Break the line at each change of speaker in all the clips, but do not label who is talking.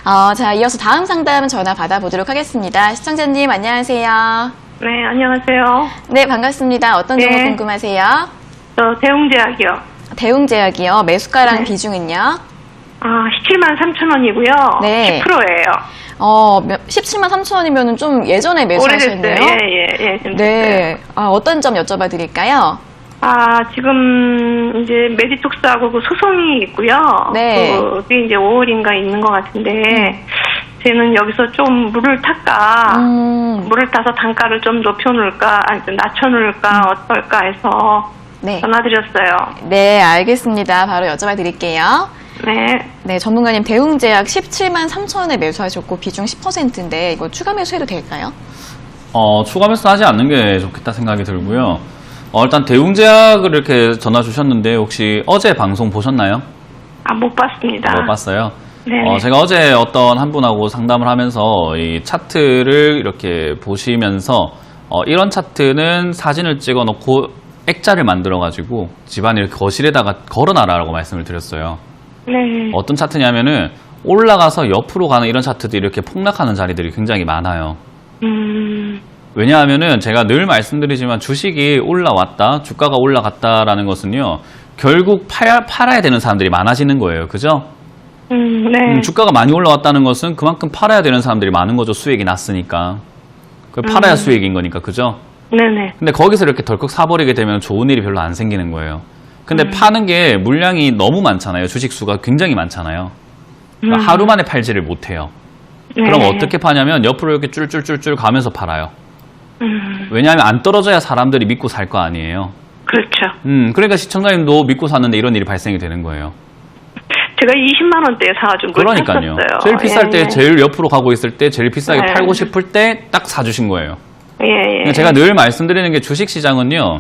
자, 이어서 다음 상담 전화 받아보도록 하겠습니다. 시청자님, 안녕하세요.
네, 안녕하세요.
네, 반갑습니다. 어떤 종목
네.
궁금하세요?
저 대웅제약이요.
대웅제약이요. 매수가랑
네.
비중은요?
17만 3천 원이고요.
네.
10%예요.
17만 3천 원이면 좀 예전에 매수하셨네요.
오래됐어요. 예. 좀
네. 어떤 점 여쭤봐 드릴까요?
지금 이제 메디톡스하고 그 소송이 있고요.
네.
그게 이제 5월인가 있는 것 같은데, 쟤는 여기서 좀 물을 탈까, 물을 타서 단가를 좀 높여놓을까, 아니, 좀 낮춰놓을까, 어떨까 해서
네.
전화드렸어요.
네, 알겠습니다. 바로 여쭤봐 드릴게요.
네.
네, 전문가님 대웅제약 17만 3천 원에 매수하셨고 비중 10%인데 이거 추가 매수해도 될까요?
추가 매수 하지 않는 게 좋겠다 생각이 들고요. 일단 대웅제약을 이렇게 전화 주셨는데 혹시 어제 방송 보셨나요?
못 봤습니다.
못 봤어요.
네.
제가 어제 어떤 한 분하고 상담을 하면서 이 차트를 이렇게 보시면서 이런 차트는 사진을 찍어 놓고 액자를 만들어 가지고 집안에 이렇게 거실에다가 걸어놔라라고 말씀을 드렸어요.
네.
어떤 차트냐면은 올라가서 옆으로 가는 이런 차트들이 이렇게 폭락하는 자리들이 굉장히 많아요. 왜냐하면은 제가 늘 말씀드리지만 주식이 올라왔다, 주가가 올라갔다라는 것은요, 결국 팔아야 되는 사람들이 많아지는 거예요. 그죠?
네.
주가가 많이 올라왔다는 것은 그만큼 팔아야 되는 사람들이 많은 거죠. 수익이 났으니까. 그걸 팔아야 수익인 거니까. 그죠?
네네.
근데 거기서 이렇게 덜컥 사버리게 되면 좋은 일이 별로 안 생기는 거예요. 근데 파는 게 물량이 너무 많잖아요. 주식 수가 굉장히 많잖아요. 그러니까 하루 만에 팔지를 못해요. 그럼
네.
어떻게 파냐면 옆으로 이렇게 쫄쫄쫄쫄 가면서 팔아요. 왜냐하면 안 떨어져야 사람들이 믿고 살 거 아니에요.
그렇죠.
그러니까 시청자님도 믿고 샀는데 이런 일이 발생이 되는 거예요.
제가 20만 원대에 사가지고
그러니까요.
샀었어요.
제일 비쌀 때,
예.
제일 옆으로 가고 있을 때, 제일 비싸게
네.
팔고 싶을 때 딱 사주신 거예요.
예.
제가 늘 말씀드리는 게 주식 시장은요,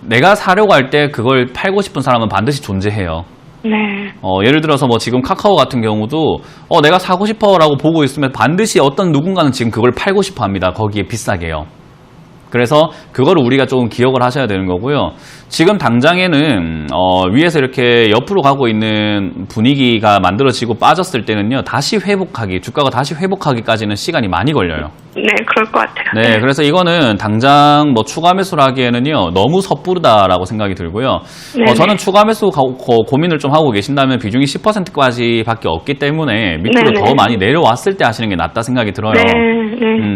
내가 사려고 할 때 그걸 팔고 싶은 사람은 반드시 존재해요.
네.
예를 들어서 뭐 지금 카카오 같은 경우도 내가 사고 싶어라고 보고 있으면 반드시 어떤 누군가는 지금 그걸 팔고 싶어 합니다. 거기에 비싸게요. 그래서 그거를 우리가 조금 기억을 하셔야 되는 거고요. 지금 당장에는 위에서 이렇게 옆으로 가고 있는 분위기가 만들어지고 빠졌을 때는요, 다시 회복하기, 주가가 다시 회복하기까지는 시간이 많이 걸려요.
네, 그럴 것 같아요.
네, 그래서 이거는 당장 뭐 추가 매수를 하기에는요, 너무 섣부르다라고 생각이 들고요.
네네.
저는 추가 매수 고민을 좀 하고 계신다면 비중이 10%까지 밖에 없기 때문에 밑으로
네네.
더 많이 내려왔을 때 하시는 게 낫다 생각이 들어요.
네.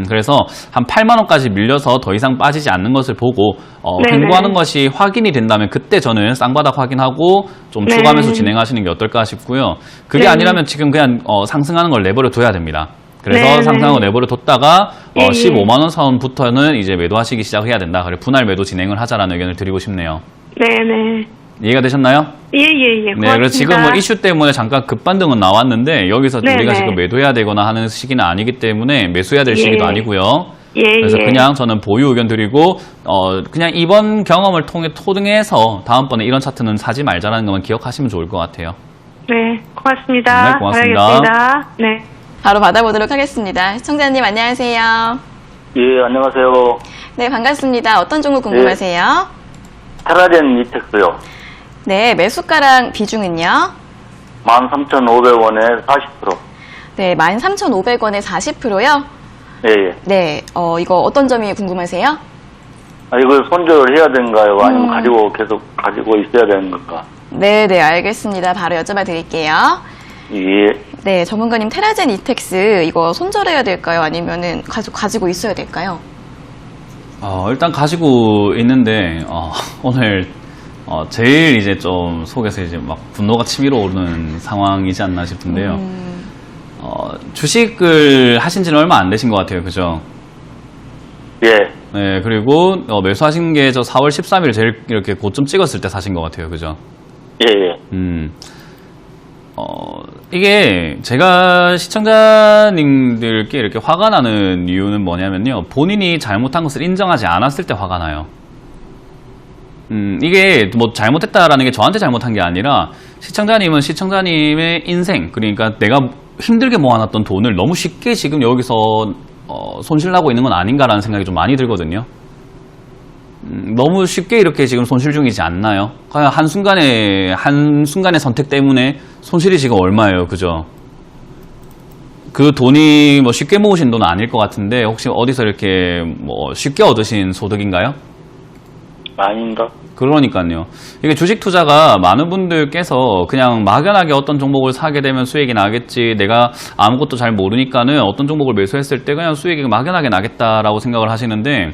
그래서 한 8만 원까지 밀려서 더 이상 빠지지 않는 것을 보고
네네.
횡보하는 것이 확인이 된다면 그때 저는 쌍바닥 확인하고 좀
네.
추가 매수 진행하시는 게 어떨까 싶고요. 그게
네네.
아니라면 지금 그냥 상승하는 걸 내버려 둬야 됩니다. 그래서
네네.
상승하고 내버려 뒀다가
예.
15만 원 선부터는 이제 매도하시기 시작해야 된다. 그래 분할 매도 진행을 하자라는 의견을 드리고 싶네요.
네네.
이해가 되셨나요?
예.
네,
고맙습니다.
그래서 지금 뭐 이슈 때문에 잠깐 급반등은 나왔는데 여기서
네네.
우리가 지금 매도해야 되거나 하는 시기는 아니기 때문에 매수해야 될
예.
시기도 아니고요.
예.
그래서 그냥 저는 보유 의견 드리고 그냥 이번 경험을 통해서 다음번에 이런 차트는 사지 말자라는 것만 기억하시면 좋을 것 같아요.
네, 고맙습니다.
네, 고맙습니다.
알겠습니다. 네.
바로 받아보도록 하겠습니다. 시청자님, 안녕하세요.
예, 안녕하세요.
네, 반갑습니다. 어떤 종목 궁금하세요?
테라젠 이텍스요.
네, 매수가랑 비중은요?
13,500원에 40%.
네, 13,500원에 40%요?
예, 예.
네, 이거 어떤 점이 궁금하세요?
이걸 손절을 해야 되는가요? 아니면 계속 가지고 있어야 되는 건가?
네, 알겠습니다. 바로 여쭤봐 드릴게요.
예.
네, 전문가님 테라젠 이텍스 이거 손절해야 될까요? 아니면은 가지고 있어야 될까요?
일단 가지고 있는데 오늘 제일 이제 좀 속에서 이제 막 분노가 치밀어 오르는 상황이지 않나 싶은데요. 주식을 하신 지는 얼마 안 되신 것 같아요. 그죠?
예.
네, 그리고 매수하신 게 저 4월 13일 제일 이렇게 고점 찍었을 때 사신 것 같아요. 그죠?
예, 예.
이게 제가 시청자님들께 이렇게 화가 나는 이유는 뭐냐면요. 본인이 잘못한 것을 인정하지 않았을 때 화가 나요. 이게 뭐 잘못했다라는 게 저한테 잘못한 게 아니라 시청자님은 시청자님의 인생, 그러니까 내가 힘들게 모아놨던 돈을 너무 쉽게 지금 여기서 손실나고 있는 건 아닌가라는 생각이 좀 많이 들거든요. 너무 쉽게 이렇게 지금 손실 중이지 않나요? 그냥 한순간의 선택 때문에 손실이 지금 얼마예요, 그죠? 그 돈이 뭐 쉽게 모으신 돈은 아닐 것 같은데 혹시 어디서 이렇게 뭐 쉽게 얻으신 소득인가요?
아닙니다.
그러니까요. 이게 주식 투자가 많은 분들께서 그냥 막연하게 어떤 종목을 사게 되면 수익이 나겠지, 내가 아무것도 잘 모르니까는 어떤 종목을 매수했을 때 그냥 수익이 막연하게 나겠다라고 생각을 하시는데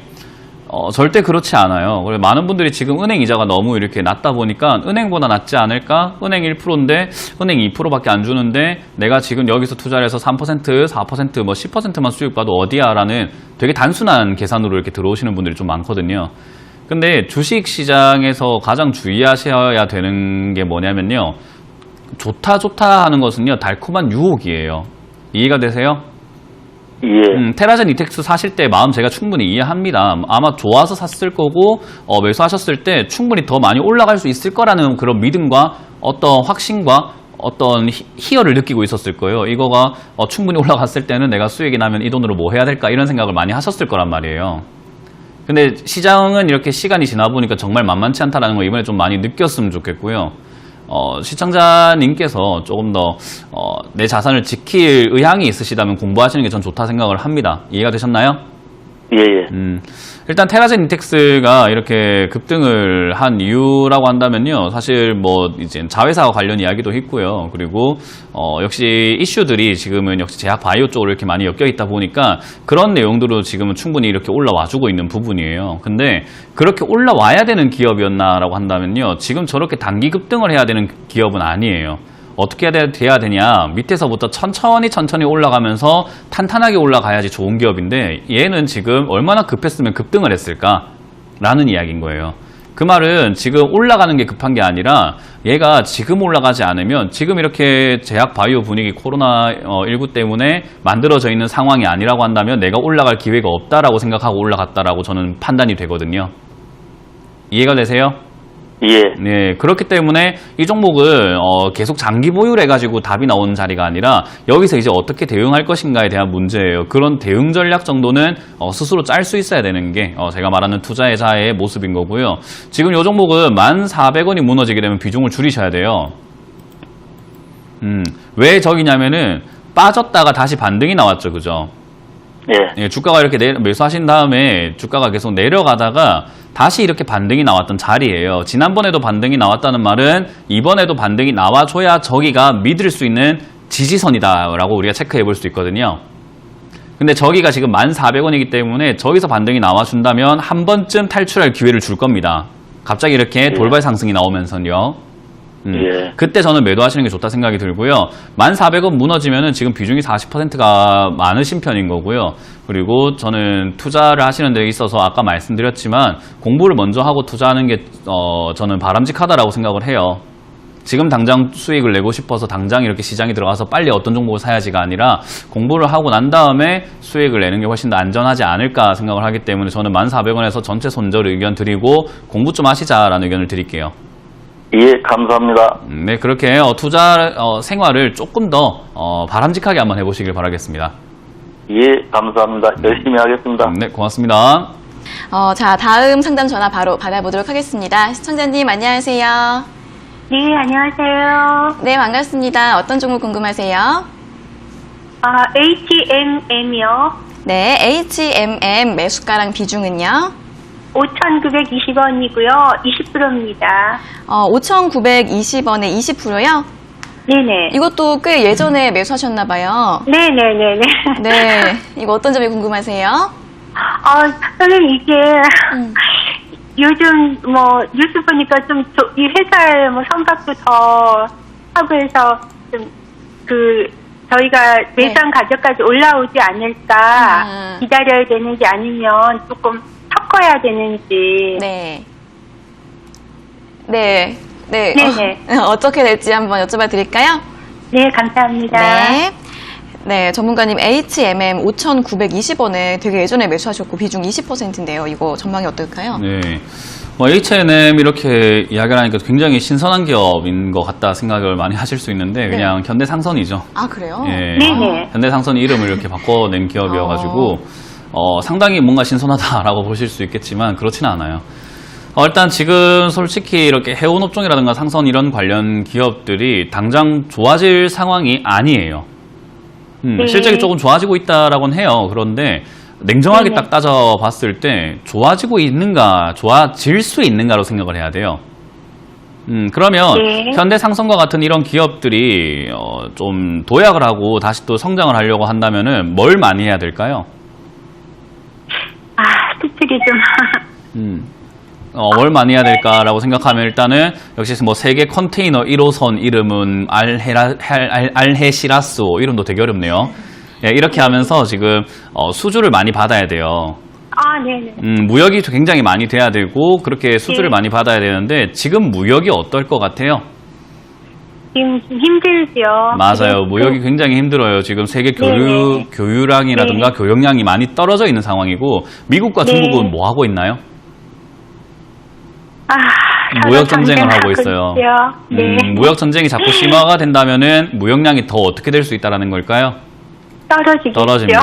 절대 그렇지 않아요. 그래서 많은 분들이 지금 은행 이자가 너무 이렇게 낮다 보니까 은행보다 낫지 않을까? 은행 1%인데 은행 2%밖에 안 주는데 내가 지금 여기서 투자를 해서 3%, 4%, 뭐 10%만 수익 봐도 어디야? 라는 되게 단순한 계산으로 이렇게 들어오시는 분들이 좀 많거든요. 근데 주식 시장에서 가장 주의하셔야 되는 게 뭐냐면요. 좋다 하는 것은요. 달콤한 유혹이에요. 이해가 되세요?
예.
테라젠 이텍스 사실 때 마음 제가 충분히 이해합니다. 아마 좋아서 샀을 거고 매수하셨을 때 충분히 더 많이 올라갈 수 있을 거라는 그런 믿음과 어떤 확신과 어떤 희열을 느끼고 있었을 거예요. 이거가 충분히 올라갔을 때는 내가 수익이 나면 이 돈으로 뭐 해야 될까 이런 생각을 많이 하셨을 거란 말이에요. 근데 시장은 이렇게 시간이 지나 보니까 정말 만만치 않다라는 거 이번에 좀 많이 느꼈으면 좋겠고요. 시청자님께서 조금 더 내 자산을 지킬 의향이 있으시다면 공부하시는 게 전 좋다 생각을 합니다. 이해가 되셨나요?
예.
일단 테라젠 이텍스가 이렇게 급등을 한 이유라고 한다면요. 사실 뭐 이제 자회사와 관련 이야기도 있고요. 그리고 역시 이슈들이 지금은 역시 제약 바이오 쪽으로 이렇게 많이 엮여 있다 보니까 그런 내용들로 지금은 충분히 이렇게 올라와주고 있는 부분이에요. 근데 그렇게 올라와야 되는 기업이었나라고 한다면요. 지금 저렇게 단기 급등을 해야 되는 기업은 아니에요. 어떻게 돼야 되냐, 밑에서부터 천천히 올라가면서 탄탄하게 올라가야지 좋은 기업인데 얘는 지금 얼마나 급했으면 급등을 했을까 라는 이야기인 거예요. 그 말은 지금 올라가는 게 급한 게 아니라 얘가 지금 올라가지 않으면 지금 이렇게 제약 바이오 분위기 코로나19 때문에 만들어져 있는 상황이 아니라고 한다면 내가 올라갈 기회가 없다라고 생각하고 올라갔다라고 저는 판단이 되거든요. 이해가 되세요?
예.
네, 그렇기 때문에 이 종목을 계속 장기 보유해가지고 답이 나오는 자리가 아니라 여기서 이제 어떻게 대응할 것인가에 대한 문제예요. 그런 대응 전략 정도는 스스로 짤 수 있어야 되는 게 제가 말하는 투자자의 모습인 거고요. 지금 이 종목은 1,400원이 무너지게 되면 비중을 줄이셔야 돼요. 왜 저기냐면은 빠졌다가 다시 반등이 나왔죠, 그죠?
예.
예, 주가가 이렇게 매수하신 다음에 주가가 계속 내려가다가 다시 이렇게 반등이 나왔던 자리예요. 지난번에도 반등이 나왔다는 말은 이번에도 반등이 나와줘야 저기가 믿을 수 있는 지지선이다라고 우리가 체크해 볼 수 있거든요. 근데 저기가 지금 1,400원이기 때문에 저기서 반등이 나와준다면 한 번쯤 탈출할 기회를 줄 겁니다. 갑자기 이렇게 돌발 상승이 나오면서요.
예.
그때 저는 매도하시는 게 좋다 생각이 들고요. 1,400원 무너지면은 지금 비중이 40%가 많으신 편인 거고요. 그리고 저는 투자를 하시는 데 있어서 아까 말씀드렸지만 공부를 먼저 하고 투자하는 게 저는 바람직하다라고 생각을 해요. 지금 당장 수익을 내고 싶어서 당장 이렇게 시장에 들어가서 빨리 어떤 종목을 사야지가 아니라 공부를 하고 난 다음에 수익을 내는 게 훨씬 더 안전하지 않을까 생각을 하기 때문에 저는 1,400원에서 전체 손절 의견 드리고 공부 좀 하시자라는 의견을 드릴게요.
예, 감사합니다.
네, 그렇게 투자 생활을 조금 더 바람직하게 한번 해보시길 바라겠습니다.
예, 감사합니다. 열심히 하겠습니다.
네, 고맙습니다.
자, 다음 상담 전화 바로 받아보도록 하겠습니다. 시청자님, 안녕하세요.
네, 안녕하세요.
네, 반갑습니다. 어떤 종목 궁금하세요?
HMM이요.
네, HMM 매수가랑 비중은요?
5,920원이고요. 20%입니다.
5,920원에 20%요?
네네.
이것도 꽤 예전에 매수하셨나봐요.
네네네네.
네, 이거 어떤 점이 궁금하세요?
선생님, 이게, 요즘 뉴스 보니까 이 회사에 선박도 더 하고 해서 저희가 매수한 가격까지 올라오지 않을까 기다려야 되는지 아니면 조금 섞어야 되는지.
네. 네. 네.
네네.
어떻게 될지 한번 여쭤봐 드릴까요?
네, 감사합니다.
네. 네, 전문가님 HMM 5,920원에 되게 예전에 매수하셨고 비중 20%인데요. 이거 전망이 어떨까요?
네. H&M 이렇게 이야기를 하니까 굉장히 신선한 기업인 것 같다 생각을 많이 하실 수 있는데 그냥 현대상선이죠.
아, 그래요?
예.
네네.
현대상선이 이름을 이렇게 바꿔낸 기업이어가지고 상당히 뭔가 신선하다라고 보실 수 있겠지만 그렇지는 않아요. 일단 지금 솔직히 이렇게 해운업종이라든가 상선 이런 관련 기업들이 당장 좋아질 상황이 아니에요.
네.
실적이 조금 좋아지고 있다라고는 해요. 그런데 냉정하게
네네.
딱 따져봤을 때 좋아지고 있는가, 좋아질 수 있는가로 생각을 해야 돼요. 그러면
네.
현대상선과 같은 이런 기업들이 좀 도약을 하고 다시 또 성장을 하려고 한다면은 뭘 많이 해야 될까요?
수출이 좀.
뭘 많이 해야 될까라고 생각하면 일단은 역시 뭐 세계 컨테이너 1호선 이름은 알헤시라스오, 이름도 되게 어렵네요. 예, 이렇게 하면서 지금 수주를 많이 받아야 돼요.
네네.
무역이 굉장히 많이 돼야 되고 그렇게 수주를
네.
많이 받아야 되는데 지금 무역이 어떨 것 같아요?
지금 좀 힘들죠.
맞아요. 무역이 굉장히 힘들어요. 지금 세계
네네.
교유량이라든가
네.
교역량이 많이 떨어져 있는 상황이고 미국과
네.
중국은 뭐 하고 있나요?
서로
무역 전쟁을 하고
전쟁하고
있어요.
있죠. 네.
무역 전쟁이 자꾸 심화가 된다면은 무역량이 더 어떻게 될 수 있다라는 걸까요?
떨어지겠죠.
떨어집니다.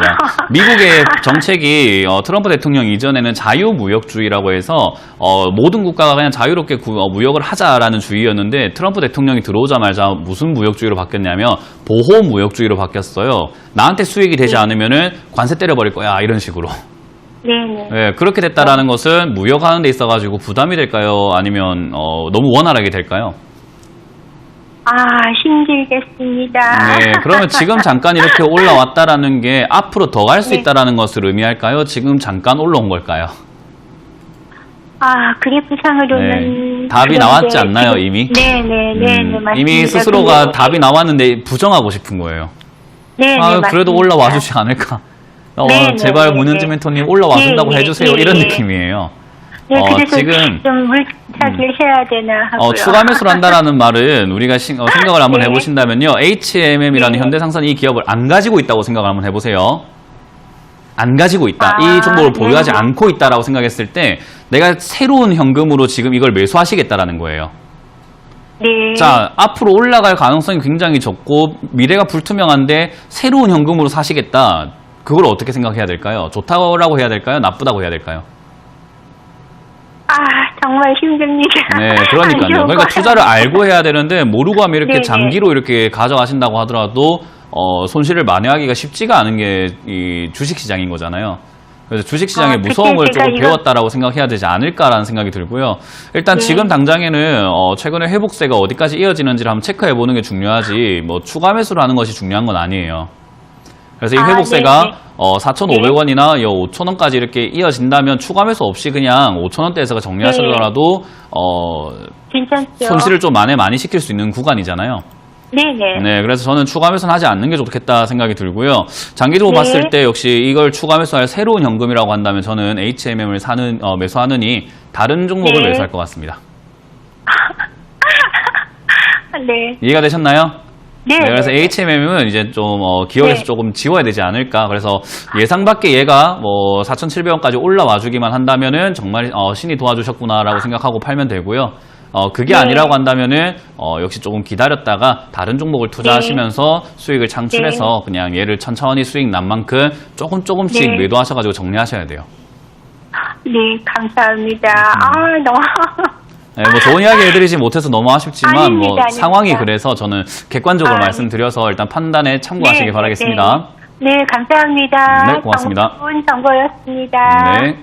미국의 정책이 트럼프 대통령 이전에는 자유무역주의라고 해서 모든 국가가 그냥 자유롭게 무역을 하자라는 주의였는데 트럼프 대통령이 들어오자마자 무슨 무역주의로 바뀌었냐면 보호무역주의로 바뀌었어요. 나한테 수익이 되지 않으면은 관세 때려버릴 거야, 이런 식으로.
네네.
네, 그렇게 됐다라는 것은 무역하는 데 있어가지고 부담이 될까요? 아니면 너무 원활하게 될까요?
힘들겠습니다.
네, 그러면 지금 잠깐 이렇게 올라왔다라는 게 앞으로 더 갈 수
네.
있다라는 것을 의미할까요? 지금 잠깐 올라온 걸까요?
그래프상으로는
네. 답이
그런데
나왔지 않나요,
지금-
이미?
네네네. 맞습니다.
이미 스스로가
근데-
답이 나왔는데 부정하고 싶은 거예요.
네네.
그래도
맞습니다.
올라와 주지 않을까?
네,
제발
네,
문현지
네.
멘토님 올라와 준다고
네,
해주세요.
네,
이런
네.
느낌이에요.
네, 그래서
지금
좀 물타기를 해야 되나 하고요.
추가 매수를 한다라는 말은 우리가 생각을 한번
네.
해보신다면요. HMM이라는
네.
현대상선 이 기업을 안 가지고 있다고 생각을 한번 해보세요. 안 가지고 있다.
아,
이 종목을 보유하지
네.
않고 있다라고 생각했을 때 내가 새로운 현금으로 지금 이걸 매수하시겠다라는 거예요.
네.
자, 앞으로 올라갈 가능성이 굉장히 적고 미래가 불투명한데 새로운 현금으로 사시겠다. 그걸 어떻게 생각해야 될까요? 좋다고 해야 될까요? 나쁘다고 해야 될까요?
정말 힘듭니다.
네, 그러니까요. 그러니까 투자를 알고 해야 되는데 모르고 하면 이렇게
네네.
장기로 이렇게 가져가신다고 하더라도 손실을 만회하기가 쉽지가 않은 게 이 주식시장인 거잖아요. 그래서 주식시장의 무서운 걸
제가
조금
이거-
배웠다라고 생각해야 되지 않을까라는 생각이 들고요. 일단
네.
지금 당장에는 최근에 회복세가 어디까지 이어지는지를 한번 체크해 보는 게 중요하지 뭐 추가 매수를 하는 것이 중요한 건 아니에요. 그래서 이 회복세가
네네.
4,500원이나 5,000원까지 이렇게 이어진다면 추가 매수 없이 그냥 5,000원대에서 정리하시더라도
괜찮죠.
손실을 좀 많이 시킬 수 있는 구간이잖아요.
네네.
네, 그래서 저는 추가 매수는 하지 않는 게 좋겠다 생각이 들고요. 장기적으로
네.
봤을 때 역시 이걸 추가 매수할 새로운 현금이라고 한다면 저는 HMM을 매수하느니 다른 종목을
네.
매수할 것 같습니다.
네.
이해가 되셨나요?
네.
그래서 HMM은 이제 좀 기업에서
네.
조금 지워야 되지 않을까. 그래서 예상 밖에 얘가 4,700원까지 올라와 주기만 한다면은 정말 신이 도와주셨구나라고 생각하고 팔면 되고요. 그게
네.
아니라고 한다면은 역시 조금 기다렸다가 다른 종목을 투자하시면서 수익을 창출해서 그냥 얘를 천천히 수익 난 만큼 조금씩
네.
매도하셔가지고 정리하셔야 돼요.
네, 감사합니다. 너무.
네, 뭐 좋은 이야기 해드리지 못해서 너무 아쉽지만
아닙니다,
뭐
아닙니다.
상황이 그래서 저는 객관적으로
네.
말씀드려서 일단 판단에 참고하시기 바라겠습니다.
네, 감사합니다.
네, 고맙습니다.
좋은 정보였습니다.
네.